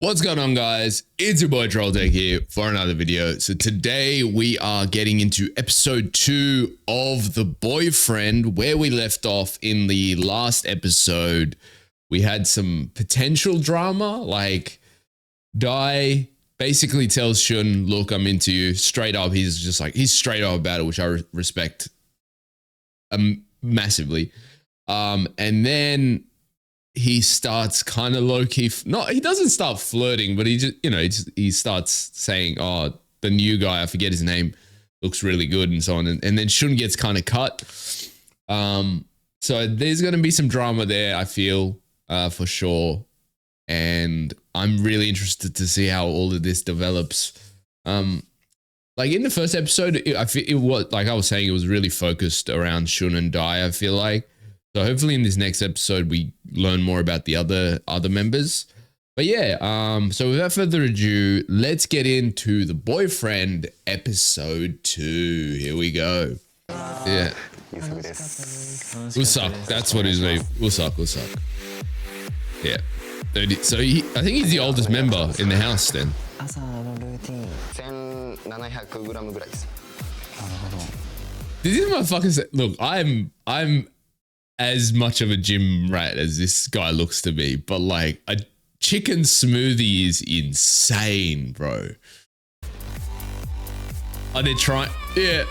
What's going on, guys? It's your boy Trolltech here for another video. So today we are getting into episode 2 of The Boyfriend, where we left off in the last episode. We had some potential drama, like Dai basically tells Shun, look, I'm into you. Straight up, he's straight up about it, which I respect massively. And then he starts kind of low-key, he doesn't start flirting, but he just, he starts saying, oh, the new guy, I forget his name, looks really good and so on. And then Shun gets kind of cut. So there's going to be some drama there, I feel, for sure. And I'm really interested to see how all of this develops. Like in the first episode, I feel it was, like I was saying, it was really focused around Shun and Dai, I feel like. So hopefully in this next episode, we learn more about the other members. But yeah, so without further ado, let's get into The Boyfriend episode 2. Here we go. Yeah. Usak, that's what his name. Usak. Yeah. So I think he's the oldest member in the house then. These motherfuckers, look, I'm as much of a gym rat as this guy looks to be, but like a chicken smoothie is insane, bro. Are they trying? Yeah.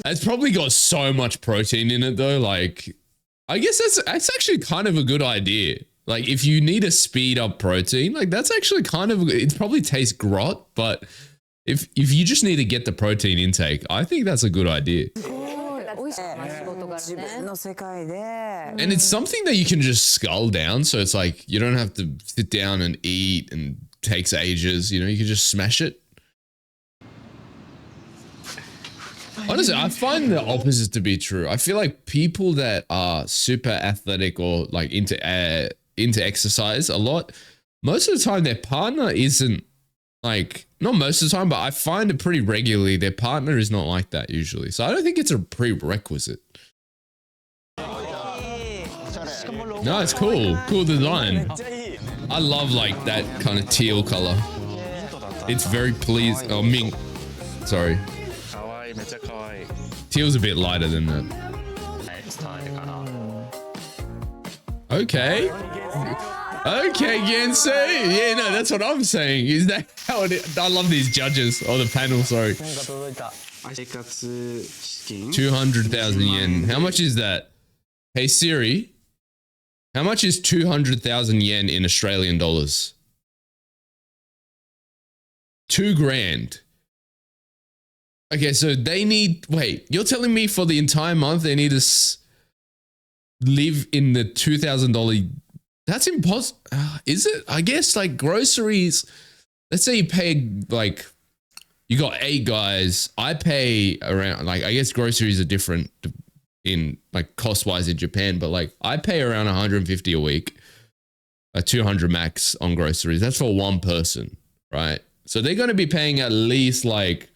It's probably got so much protein in it though. Like, I guess that's actually kind of a good idea. Like if you need to speed up protein, like that's actually kind of, it probably tastes grot, but if you just need to get the protein intake, I think that's a good idea. And it's something that you can just scull down, so it's like you don't have to sit down and eat and takes ages, you know, you can just smash it. Honestly, I find the opposite to be true. I feel like people that are super athletic or like into exercise a lot, most of the time their partner isn't, like, not most of the time, but I find it pretty regularly their partner is not like that usually. So I don't think it's a prerequisite. No, it's cool. Cool design. I love like that kind of teal color. It's very pleasing. Oh, mink. Sorry. Teal's a bit lighter than that. Okay. Okay, Gensei. Yeah, no, that's what I'm saying. Is that how it is? I love these judges. Oh, the panel, sorry. 200,000 yen. How much is that? Hey, Siri. How much is 200,000 yen in Australian dollars? 2 grand. Okay, so they need, wait, you're telling me for the entire month they need to live in the $2,000. That's impossible. Is it? I guess like groceries, let's say you pay, like, you got 8 guys. I pay around, like, I guess groceries are different in like cost wise in Japan, but like I pay around 150 a week, 200 max on groceries. That's for one person, right? So they're going to be paying at least $1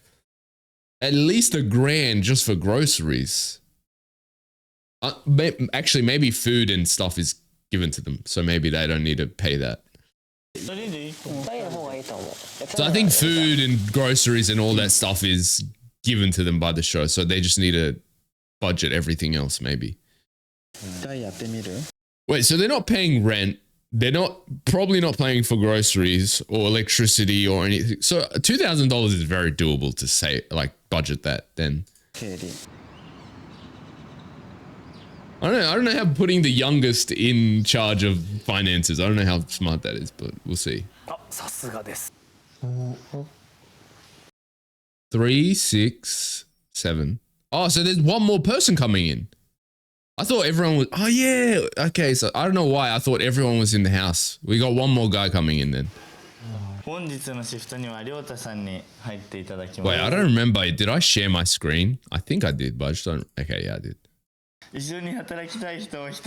grand just for groceries. Actually, maybe food and stuff is given to them, so maybe they don't need to pay that. So I think food and groceries and all that stuff is given to them by the show, so they just need to budget everything else maybe. Wait, so they're not paying rent, they're probably not paying for groceries or electricity or anything, so $2,000 is very doable to say, like, budget that then. I don't know how putting the youngest in charge of finances, I don't know how smart that is, but we'll see. 3, 6, 7. Oh, so there's one more person coming in. I thought everyone was, oh yeah, okay, so I don't know why I thought everyone was in the house. We got one more guy coming in then. Wait, I don't remember, did I share my screen? I think I did, but I just don't, okay, yeah, I did.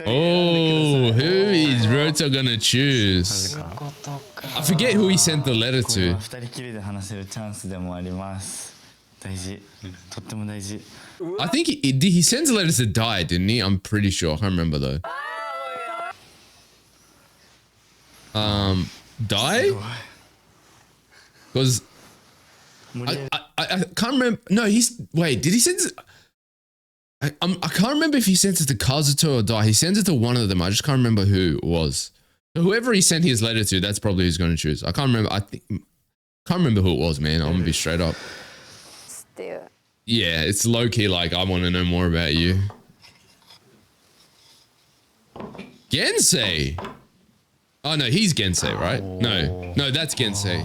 Oh, who is Rota gonna choose? I forget who he sent the letter to. I think he sends a letter to Dai, didn't he? I'm pretty sure. I can't remember though. Die? Because I can't remember. No, wait, did he send it? I can't remember if he sent it to Kazuto or Dai. He sent it to one of them. I just can't remember who it was. So whoever he sent his letter to, that's probably who's going to choose. I can't remember. Can't remember who it was, man. I'm gonna be straight up. Yeah, it's low key. Like, I want to know more about you. Gensei. Oh no, he's Gensei, right? No, that's Gensei.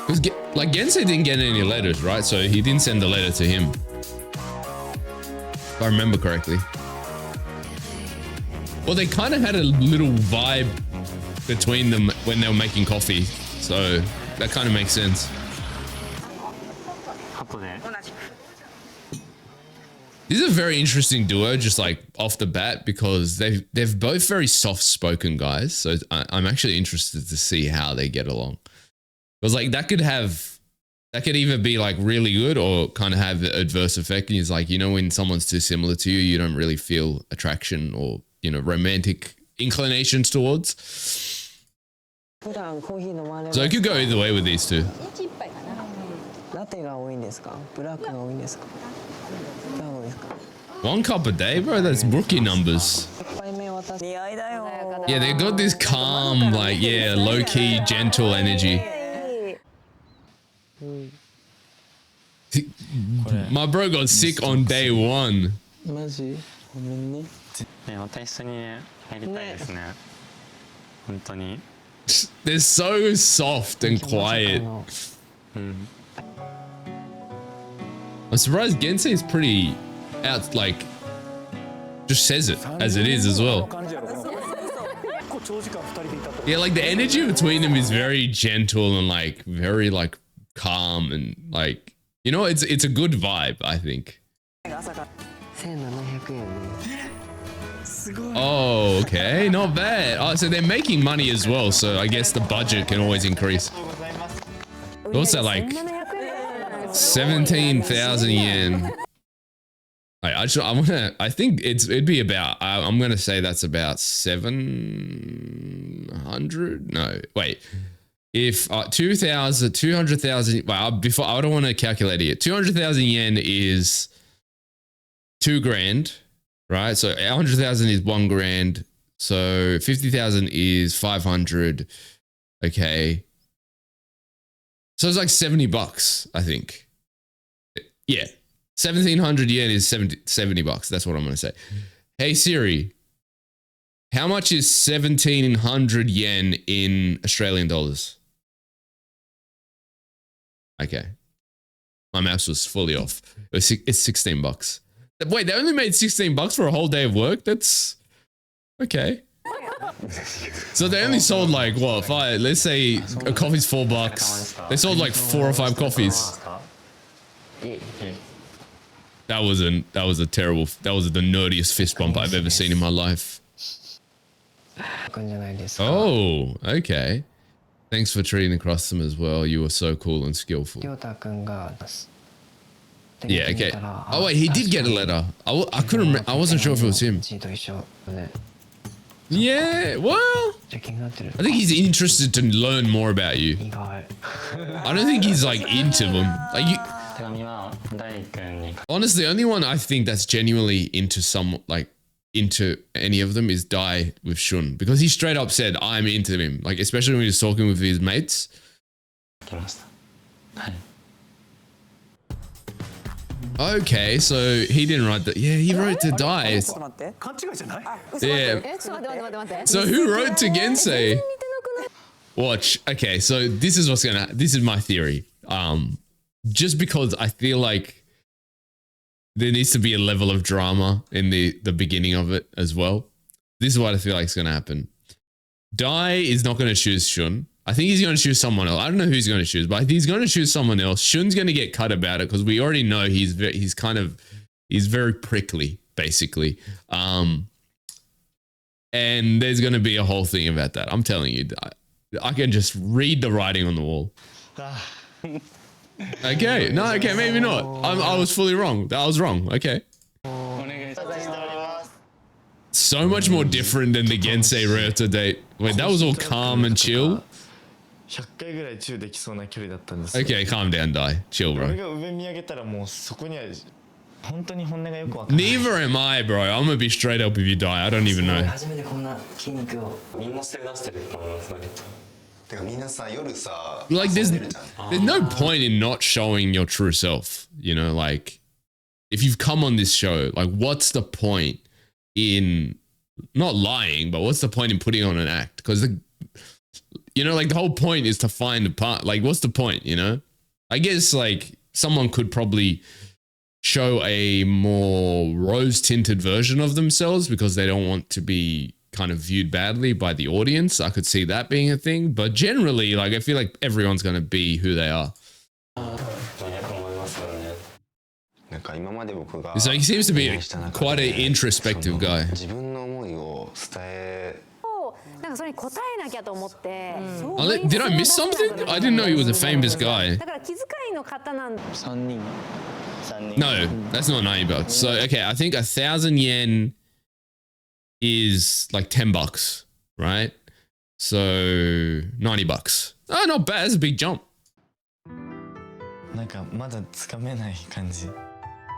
Because like Gensei didn't get any letters, right? So he didn't send the letter to him, if I remember correctly. Well, they kind of had a little vibe between them when they were making coffee, so that kind of makes sense. This is a very interesting duo, just like off the bat, because they're both very soft-spoken guys. So I'm actually interested to see how they get along. Because like that could either be like really good or kind of have the adverse effect. And it's like, you know, when someone's too similar to you, you don't really feel attraction or, you know, romantic inclinations towards. So it could go either way with these two. One cup a day, bro? That's rookie numbers. Yeah, they got this calm, like, yeah, low-key, gentle energy. My bro got sick on day one. They're so soft and quiet. I'm surprised Gensei is pretty out, like, just says it as it is as well. Yeah, like the energy between them is very gentle and like very like calm and like, you know, it's a good vibe, I think. Oh, okay, not bad. Oh, so they're making money as well, so I guess the budget can always increase. What's that, like 17,000 yen? I think it'd be about, I'm gonna say that's about 700. No, wait. If 200,000, well, before, I don't want to calculate it. 200,000 yen is 2 grand, right? So 100,000 is 1 grand. So 50,000 is 500. Okay. So it's like 70 bucks, I think. Yeah. 1,700 yen is 70 bucks. That's what I'm going to say. Hey Siri, how much is 1,700 yen in Australian dollars? Okay. My maths was fully off. It's 16 bucks. Wait, they only made 16 bucks for a whole day of work? That's okay. So they only sold like, what, let's say a coffee's $4. They sold like 4 or 5 coffees. That was the nerdiest fist bump I've ever seen in my life. Oh, okay. Thanks for treating the customers well. You were so cool and skillful. Yeah, okay. Oh wait, he did get a letter. I couldn't remember. I wasn't sure if it was him. Yeah, well, I think he's interested to learn more about you. I don't think he's like into them. Like honestly, the only one I think that's genuinely into into any of them is Dai with Shun, because he straight up said, I'm into him. Like, especially when he was talking with his mates. Okay, so he didn't write that. Yeah, he wrote to Dai. Yeah. So who wrote to Gensei? Watch. Okay, so this is my theory. Just because I feel like there needs to be a level of drama in the beginning of it as well. This is what I feel like is going to happen. Dai is not going to choose Shun. I think he's going to choose someone else. I don't know who he's going to choose, but he's going to choose someone else. Shun's going to get cut about it because we already know he's very prickly, basically. And there's going to be a whole thing about that. I'm telling you, I can just read the writing on the wall. Okay, no, okay, maybe not. I was fully wrong. I was wrong. Okay. So much more different than the Gensei Ryota date. Wait, that was all calm and chill? 100回ぐらいチューできそうな距離だったんですよ。 Okay, calm down, Die. Chill, 俺 bro. が上見上げたらもうそこには本当に本音がよくわかんない。 Neither am I, bro. I'm gonna be straight up if you die. I don't even know. 初めてこんな筋肉をみんな捨て出してると思いますね。てかみんなさ夜さ Like 遊んでるじゃん。 there's no point in not showing your true self. You know, like if you've come on this show, like what's the point in not lying, but what's the point in putting on an act? Because you know, like the whole point is to find a part. Like, what's the point? You know, I guess like someone could probably show a more rose-tinted version of themselves because they don't want to be kind of viewed badly by the audience. I could see that being a thing, but generally, like I feel like everyone's gonna be who they are. 思いますよね。なんか今まで僕が So he seems to be quite an introspective guy. 自分の思いを伝えなんかそれに答えなきゃと思って。 Did I miss something? I didn't know he was a famous guy. だから気遣いの方なんだ。3人 No, that's not 90 bucks. So, okay, I think 1,000 yen is like 10 bucks, right? So 90 bucks. Oh, not bad. That's a big jump. なんかまだつかめない感じ。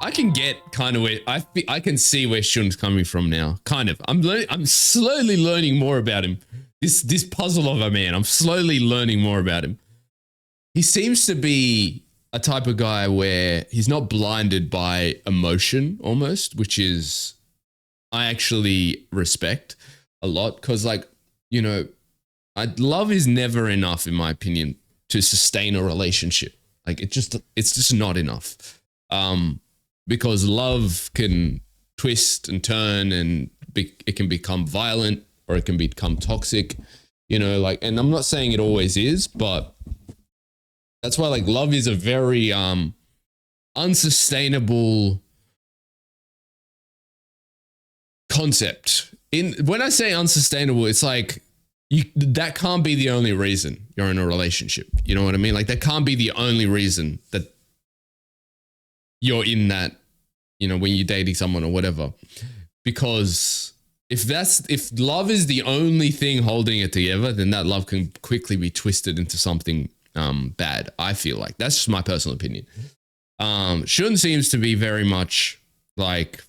I can get kind of where I can see where Shun's coming from now. Kind of. I'm slowly learning more about him. This puzzle of a man. I'm slowly learning more about him. He seems to be a type of guy where he's not blinded by emotion almost, which is I actually respect a lot because like, you know, love is never enough in my opinion to sustain a relationship. Like it's just not enough. Because love can twist and turn and it can become violent or it can become toxic, you know, like, and I'm not saying it always is, but that's why like love is a very unsustainable concept. When I say unsustainable, it's like that can't be the only reason you're in a relationship. You know what I mean? Like that can't be the only reason that you're in that, you know, when you're dating someone or whatever. Because if love is the only thing holding it together, then that love can quickly be twisted into something bad. I feel like that's just my personal opinion. Shun seems to be very much like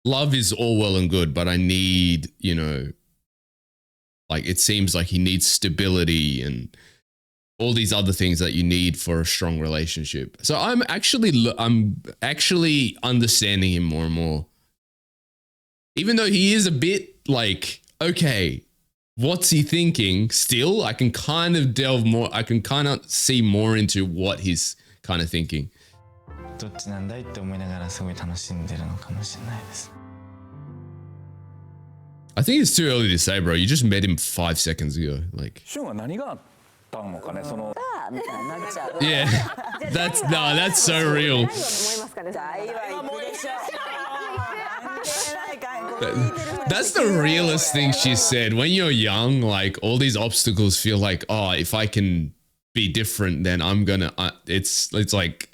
love is all well and good, but I need, you know, like it seems like he needs stability and all these other things that you need for a strong relationship. So I'm actually understanding him more and more. Even though he is a bit like, okay, what's he thinking? Still, I can kind of delve more. I can kind of see more into what he's kind of thinking. どっちなんだいって思いながらすごい楽しんでるのかもしれないです。 I think it's too early to say, bro. You just met him 5 seconds ago. Like, シュンは何があったのかね、その。みたいになっちゃう。 yeah, that's so real. 何を思いますかね。大は行くでしょ。関係ないか。 That's the realest thing she said. When you're young, like all these obstacles feel like, oh, if I can be different, then I'm gonna. It's like,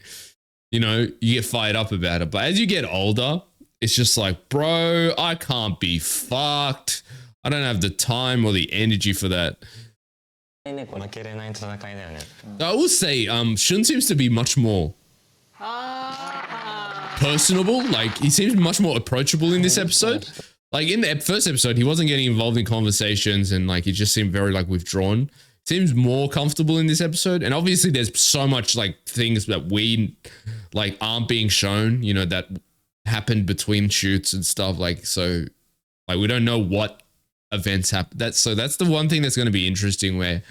you know, you get fired up about it. But as you get older, it's just like, bro, I can't be fucked. I don't have the time or the energy for that. 負けれない戦いだよね。 I will say, Shun seems to be much more personable. Like he seems much more approachable in this episode. Like in the first episode, he wasn't getting involved in conversations and like he just seemed very like withdrawn. Seems more comfortable in this episode. And obviously there's so much like things that we like aren't being shown, you know, that happened between shoots and stuff. Like, so like we don't know what events happen. That's the one thing that's going to be interesting where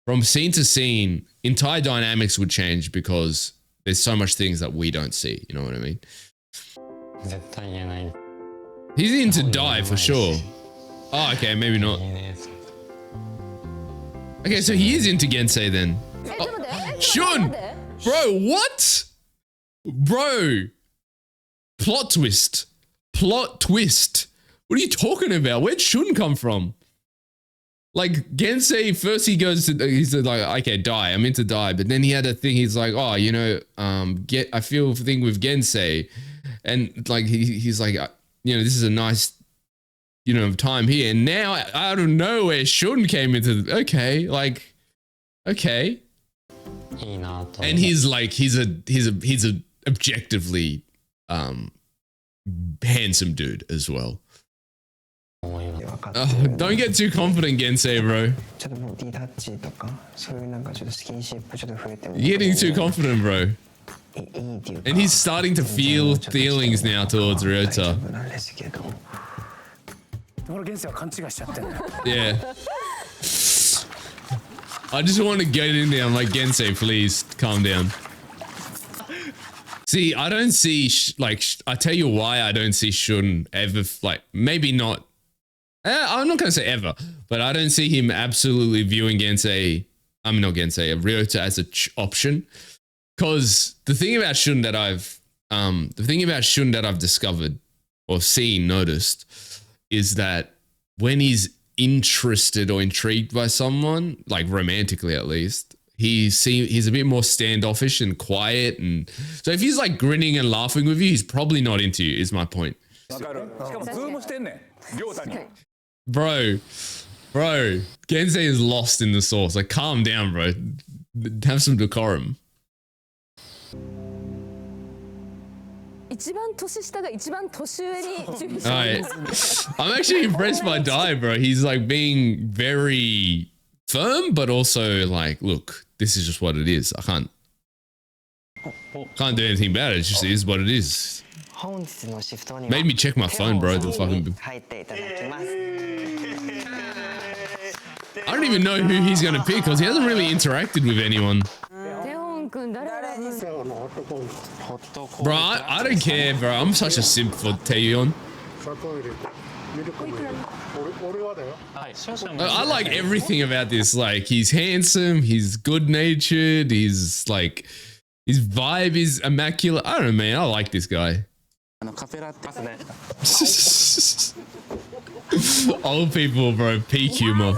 from scene to scene, entire dynamics would change because there's so much things that we don't see. You know what I mean? 絶対言えない。 He's into Die for sure. Oh, okay, maybe not. いいね。 Okay, so he is into Gensei then. Oh, Shun! Bro, what? Bro. Plot twist. Plot twist. What are you talking about? Where'd Shun come from? Like Gensei, first he goes to, he's like, okay, Die, I'm into Die. But then he had a thing, he's like, oh, you know, I feel a thing with Gensei. And like, he's like, you know, this is a nice time here. And now out of nowhere, Shun came into okay. And he's like, he's a objectively handsome dude as well. Don't get too confident, Gensei, bro. ちょっともう D タッチとかそういうなんかちょっとスキンシップちょっと増えても You're getting too confident, bro. いいっていうか And he's starting to feel feelings now towards 大丈 Ryota. 夫なんですけど 俺現世は勘違いしちゃってんだよ Yeah. I just want to get in there. I'm like, Gensei, please calm down. See, I don't see, I tell you why I don't see Shun ever, maybe not. I'm not going to say ever, but I don't see him absolutely viewing Gensei, not Gensei, Ryota as an option. Because the thing about Shun that I've discovered or seen, noticed, is that when he's interested or intrigued by someone, like romantically at least, he's a bit more standoffish and quiet, and so if he's like grinning and laughing with you, he's probably not into you, is my point. わかるしかもズームしてんねん亮太に Bro, Gensei is lost in the sauce. Like, calm down, bro. Have some decorum. 一番年下が一番年上に注意して Alright. I'm actually impressed by Dai, bro. He's like being very firm, but also like, look, this is just what it is. I can't do anything about it. It just is what it is. 本日のシフトに Made me check my phone, bro. The fucking. 入っていただきます I don't even know who he's gonna pick because he hasn't really interacted with anyone. テオン君誰選ぶ Bro, I don't care, bro. I'm such a simp for Taeyeon. I like everything about this. Like, he's handsome, he's good-natured, he's like, his vibe is immaculate. I don't know, man. I like this guy. カフェラテますね Old people, bro. Peak humor.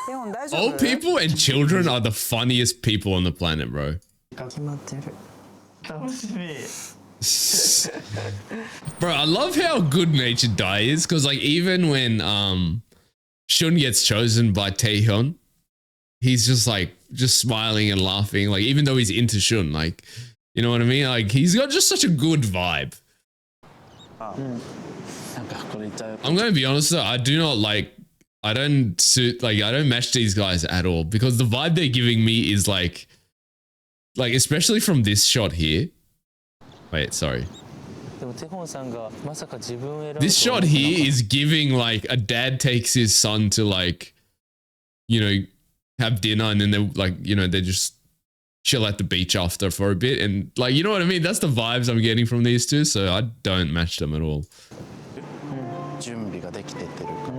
テオン大丈夫 Old people and children are the funniest people on the planet, bro. 決まってる Bro, I love how good-natured Dai is, because like even when Shun gets chosen by Taehyun, he's just smiling and laughing, like even though he's into Shun, like, you know what I mean? Like, he's got just such a good vibe. なんかこれ言っちゃう I'm gonna be honest though, I don't match these guys at all, because the vibe they're giving me is like especially from this shot here. Wait, sorry. でもテホンさんがまさか自分を選ぶ This shot here is giving like a dad takes his son to like, have dinner, and then they just chill at the beach after for a bit, and like, you know what I mean? That's the vibes I'm getting from these two, so I don't match them at all. 準備ができてってるか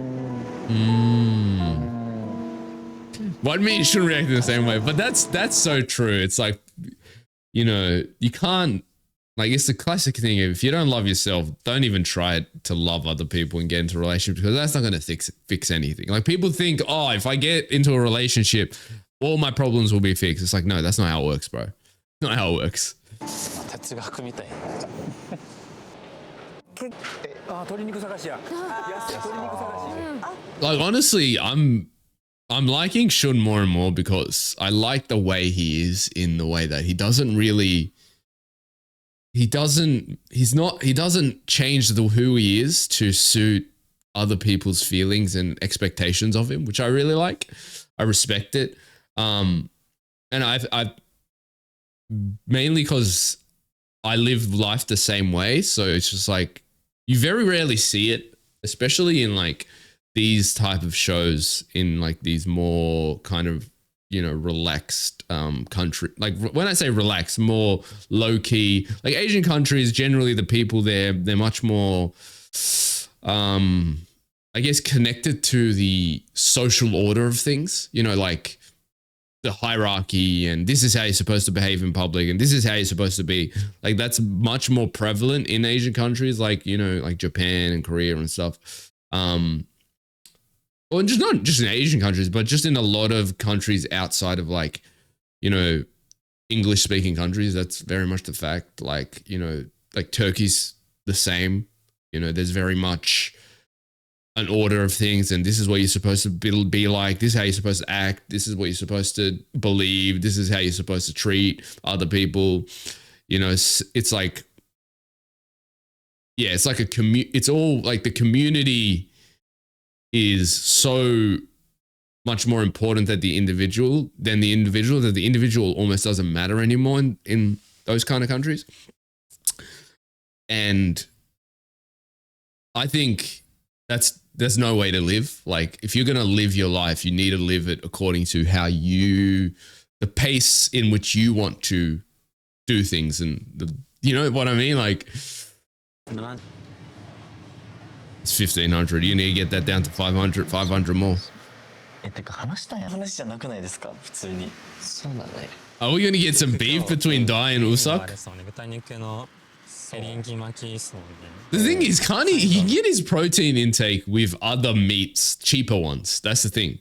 What me shouldn't react in the same way, but that's so true. It's like, you can't, like, it's the classic thing. If you don't love yourself, don't even try to love other people and get into a relationship, because that's not going to fix anything. Like, people think, oh, if I get into a relationship, all my problems will be fixed. It's like, no, that's not how it works, bro. Not how it works. 哲学みたいあ鶏肉探しや安い鶏肉探し Like, honestly, I'm liking Shun more and more, because I like the way he is, in the way that he doesn't change who he is to suit other people's feelings and expectations of him, which I really like. I respect it. And I've mainly because I live life the same way. So it's just like, you very rarely see it, especially in like these type of shows, in like these more kind of, relaxed country. Like, when I say relaxed, more low key, like Asian countries, generally the people there, they're much more, I guess, connected to the social order of things, like the hierarchy, and this is how you're supposed to behave in public, and this is how you're supposed to be. Like, that's much more prevalent in Asian countries, like, like Japan and Korea and stuff. Well, just not just in Asian countries, but just in a lot of countries outside of like, English speaking countries. That's very much the fact. Like, like Turkey's the same. There's very much an order of things, and this is what you're supposed to be like. This is how you're supposed to act. This is what you're supposed to believe. This is how you're supposed to treat other people. You know, it's like, yeah, it's like it's all like the community is so much more important than the individual that the individual almost doesn't matter anymore in those kind of countries. And I think there's no way to live. Like, if you're going to live your life, you need to live it according to the pace in which you want to do things. And you know what I mean? Like, it's 1,500. You need to get that down to 500 more. てか話したい話じゃなくないですか普通に。そうだね。 Are we going to get some beef between Dai and Usak? The thing is, can't he can get his protein intake with other meats, cheaper ones. That's the thing.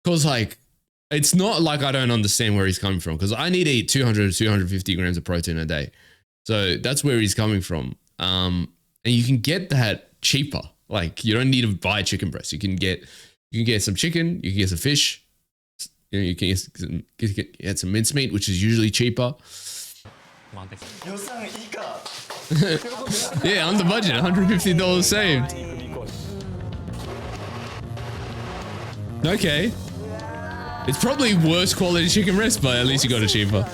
Because, like, it's not like I don't understand where he's coming from. Because I need to eat 200 to 250 grams of protein a day. So that's where he's coming from. And you can get that cheaper. Like, you don't need to buy chicken breast. You can get some chicken, you can get some fish, you know, you can get some mincemeat, which is usually cheaper. Yeah, on the budget, $150 saved. Okay. It's probably worse quality chicken breast, but at least you got it cheaper.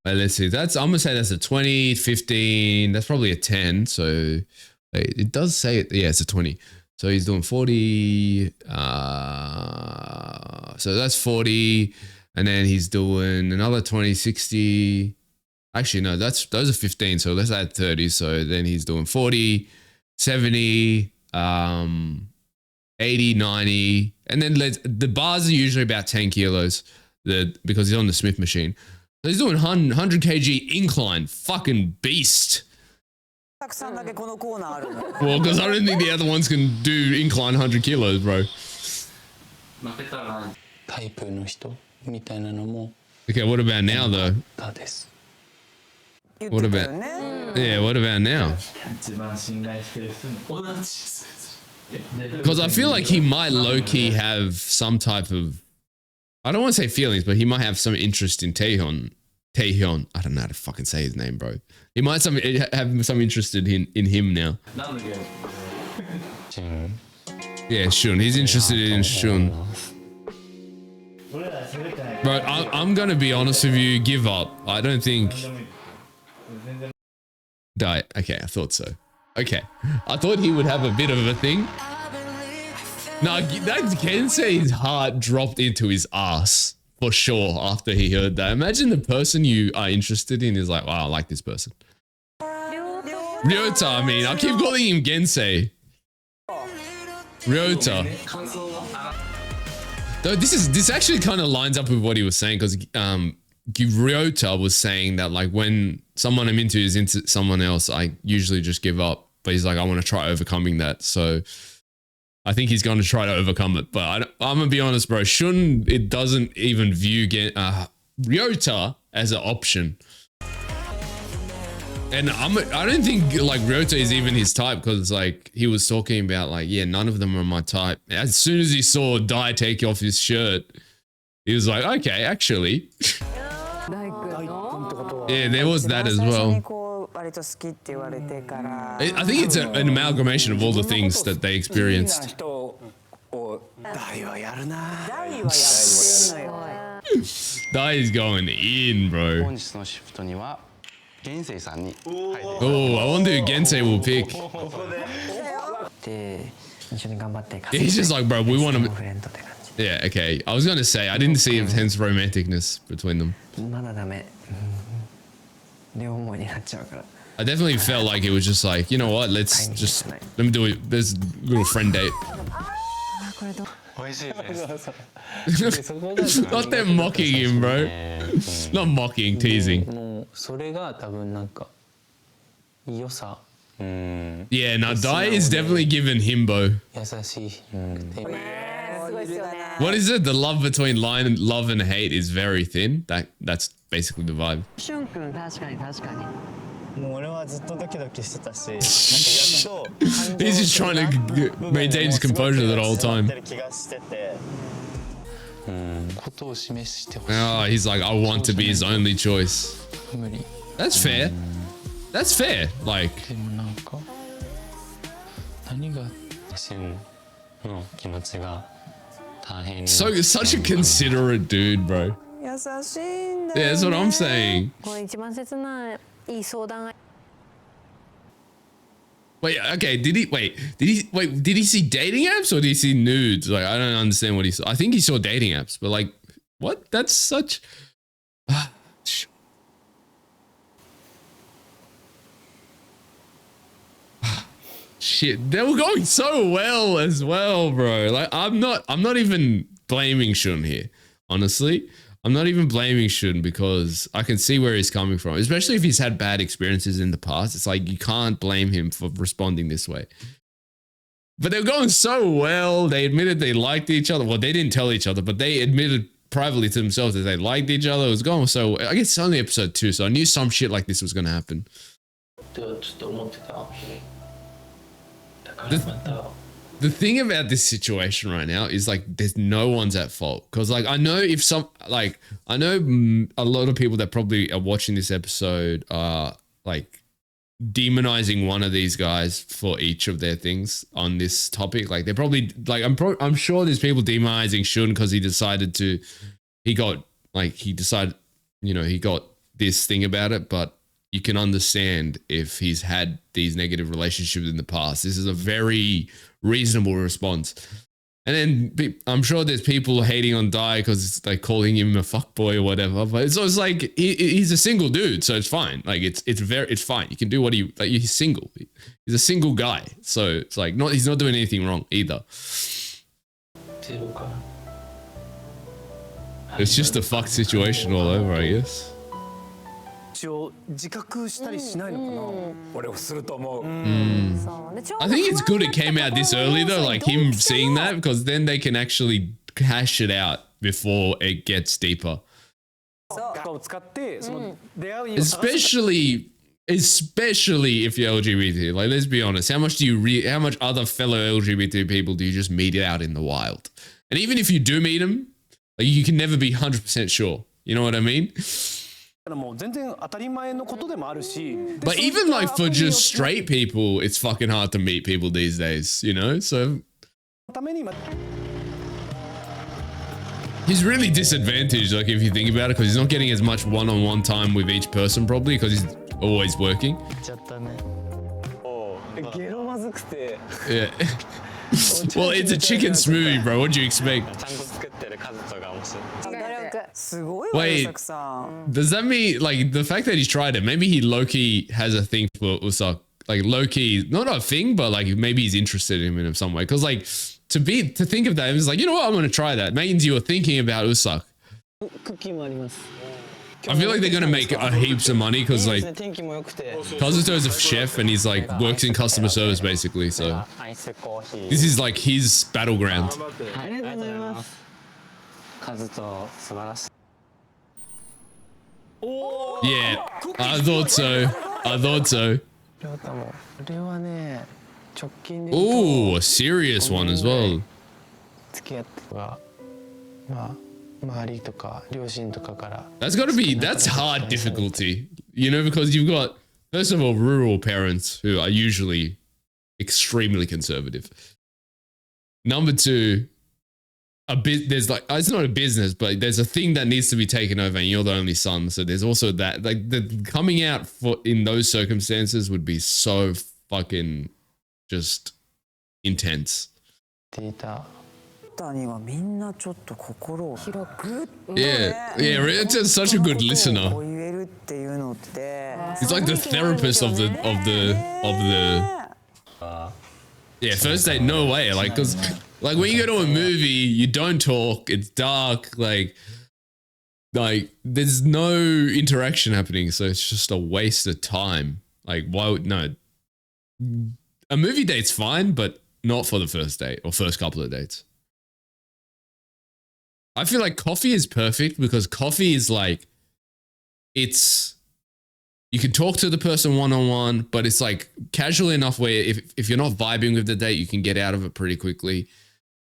Right, let's see. I'm gonna say that's a 20, 15. That's probably a 10. So it does say it. Yeah, it's a 20. So he's doing 40. So that's 40. And then he's doing another 20, 60. Actually, no, those are 15. So let's add 30. So then he's doing 40, 70, 80, 90. And then the bars are usually about 10 kilos because he's on the Smith machine. So he's doing 100 kg incline. Fucking beast. Well, because I don't think the other ones can do incline 100 kilos, bro. Okay, what about now, though? What about now? Because I feel like he might low-key have some type of, I don't want to say feelings, but he might have some interest in Taehyun. I don't know how to fucking say his name, bro. He might have some interest in him now. Yeah, Shun. He's interested in Shun. Bro, I'm gonna be honest with you. Give up. I don't think. Die. Okay, I thought so. Okay, I thought he would have a bit of a thing. No, that Kensei's heart dropped into his ass. For sure, after he heard that. Imagine the person you are interested in is like, wow, I like this person. Ryota, I mean, I keep calling him Gensei. Ryota. Though this actually kind of lines up with what he was saying, because Ryota was saying that, like, when someone I'm into is into someone else, I usually just give up. But he's like, I want to try overcoming that. So I think he's going to try to overcome it. But I'm going to be honest, bro. Shun, it doesn't even view Ryota as an option. And I don't think, like, Ryota is even his type, because, like, he was talking about, like, yeah, none of them are my type. As soon as he saw Dai take off his shirt, he was like, okay, actually. Yeah, there was that as well. I think it's an amalgamation of all the things that they experienced. Dai is going in, bro. Oh, I wonder who Gensei will pick. He's just like, bro, we want to... Yeah, okay. I was going to say, I didn't see intense romanticness between them. I definitely felt like it was just like, you know what, let me do it. There's a little friend date. Not them mocking him, bro. Not mocking, teasing. Yeah, now Dai is definitely giving himbo. What is it? The love between love and hate is very thin. That's basically the vibe. もう俺はずっとドキドキしてたし、なんかやっと感情 He's just trying to maintain his composure the whole time. ってる気がしてて、ことを示してほしい。 Oh, he's like, I want to be his only choice. 無理。 That's fair. That's fair. Like, でもなんか何が自身の気持ちが大変に such a considerate dude, bro. 優しいんだ Yeah, よ that's what I'm saying. これ一番切ないいい相談が Wait, okay, did he see dating apps or did he see nudes? Like, I don't understand what he saw. I think he saw dating apps, but like, what? That's such... Shit, they were going so well as well, bro. Like, I'm not even blaming Shun here, honestly. I'm not even blaming Shun because I can see where he's coming from, especially if he's had bad experiences in the past. It's like you can't blame him for responding this way. But they're going so well. They admitted they liked each other. Well, they didn't tell each other, but they admitted privately to themselves that they liked each other. It was going so. I guess it's only episode 2, so I knew some shit like this was going to happen. The thing about this situation right now is like there's no one's at fault because like I know a lot of people that probably are watching this episode are like demonizing one of these guys for each of their things on this topic. Like they're probably like I'm sure there's people demonizing Shun because he decided he got this thing about it, but you can understand if he's had these negative relationships in the past. This is a very reasonable response. And then I'm sure there's people hating on Dai because they're calling him a fuckboy or whatever. But it's like he's a single dude, so it's fine. Like it's fine. You can do what he's single. He's a single guy, so it's like he's not doing anything wrong either. It's just a fucked situation all over, I guess. 一応自覚したりしないのかな。俺はすると思う。 I think it's good it came out this early though, like him seeing that, because then they can actually hash it out before it gets deeper. を使ってその出会いを Especially if you're LGBT. Like, let's be honest, how much other fellow LGBT people do you just meet out in the wild? And even if you do meet them, like you can never be 100% sure. You know what I mean? もう全然当たり前のことでもあるし。 But even like for just straight people, it's fucking hard to meet people these days, you know? So ために he's really disadvantaged, like if you think about it, because he's not getting as much one-on-one time with each person probably because he's always working. ちゃったね。ゲロまずくて。 Yeah. Well, it's a chicken smoothie, bro. What do you expect? ちゃんと作ってる家族が面白い。すごいわ Wait, サクさん does that mean like the fact that he's tried it? Maybe he low-key has a thing for Usak. Like low-key, not a thing, but like maybe he's interested in him in some way. Because like to think of that, it's like, you know what, I'm gonna try that. Means you were thinking about Usak. クッキーもあります。 I feel like they're gonna make heaps of money because いいです like ね、天気も良くて。 Kazuto's a chef and he's like works in customer service basically. So アイスコーヒー。 this is like his battleground. ありがとうございます。カズと素晴らしい。 Yeah, I thought so. りょうたも。これはね、直近で。 Ooh, a serious one as well. 付き合っては、まあ周りとか両親とかから。 That's hard difficulty, you know, because you've got, first of all, rural parents who are usually extremely conservative. Number two, there's like, it's not a business, but there's a thing that needs to be taken over and you're the only son. So there's also that, like the coming out in those circumstances would be so fucking just intense. ていた。にはみんなちょっと心を広く Yeah, it's such a good listener. こう言えるっていうのって He's like the therapist of the yeah, first date, no way. Like, cause like when you go to a movie, you don't talk, it's dark, like there's no interaction happening. So it's just a waste of time. Like, why would, no, a movie date's fine, but not for the first date or first couple of dates. I feel like coffee is perfect because coffee is like, it's You can talk to the person one-on-one, but it's like casual enough where if you're not vibing with the date, you can get out of it pretty quickly.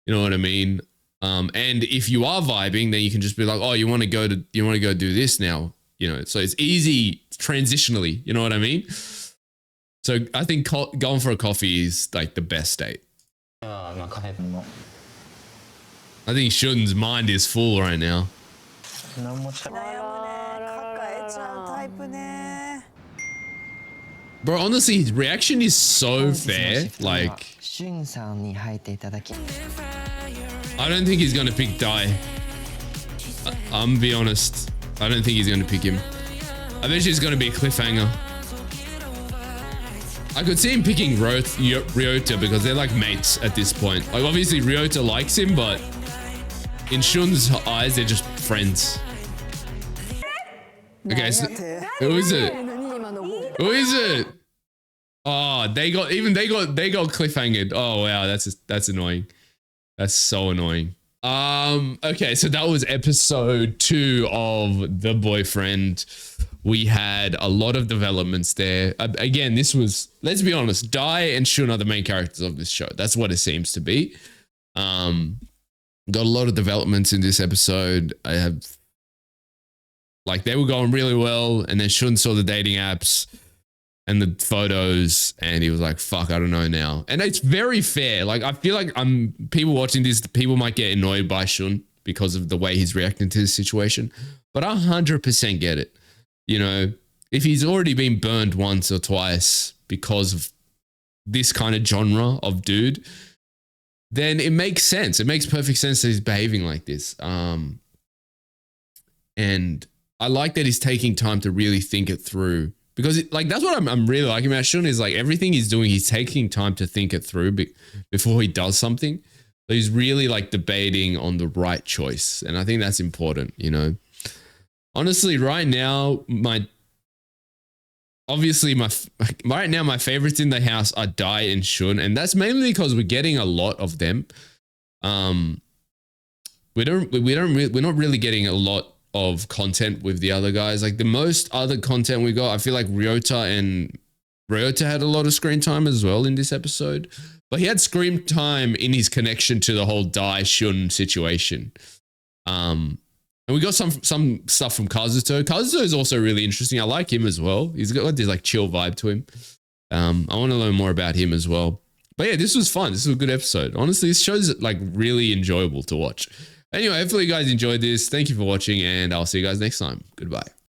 You know what I mean? And if you are vibing, then you can just be like, oh, you want to go do this now, you know? So it's easy transitionally, you know what I mean? So I think going for a coffee is like the best date. I think Shun's mind is full right now. Bro, honestly, his reaction is so fair. Like, I don't think he's gonna pick Dai. I'm be honest. I don't think he's gonna pick him. I bet it's gonna be a cliffhanger. I could see him picking Ryota because they're like mates at this point. Like, obviously Ryota likes him, but in Shun's eyes, they're just friends. Okay, so who is it? Who is it? Oh, they got cliffhangered. Oh wow, that's annoying. That's so annoying. Okay, so that was episode 2 of The Boyfriend. We had a lot of developments there. Again, this was, let's be honest, Dai and Shun are the main characters of this show. That's what it seems to be. Got a lot of developments in this episode. I have, like, they were going really well, and then Shun saw the dating apps and the photos, and he was like, fuck, I don't know now. And it's very fair. Like, I feel like people watching this, people might get annoyed by Shun because of the way he's reacting to this situation, but I 100% get it. You know, if he's already been burned once or twice because of this kind of genre of dude, then it makes sense. It makes perfect sense that he's behaving like this. And I like that he's taking time to really think it through, because like, that's what I'm really liking about Shun, is like everything he's doing, he's taking time to think it through before he does something. So he's really like debating on the right choice. And I think that's important, you know. Honestly, right now, my favorites in the house are Dai and Shun, and that's mainly because we're getting a lot of them. We're not really getting a lot of content with the other guys. Like, the most other content we got, I feel like Ryota had a lot of screen time as well in this episode, but he had screen time in his connection to the whole Dai Shun situation. And we got some stuff from Kazuto. Kazuto is also really interesting. I like him as well. He's got this like chill vibe to him. I want to learn more about him as well. But yeah, this was fun. This was a good episode. Honestly, this show's like really enjoyable to watch. Anyway, hopefully you guys enjoyed this. Thank you for watching, and I'll see you guys next time. Goodbye.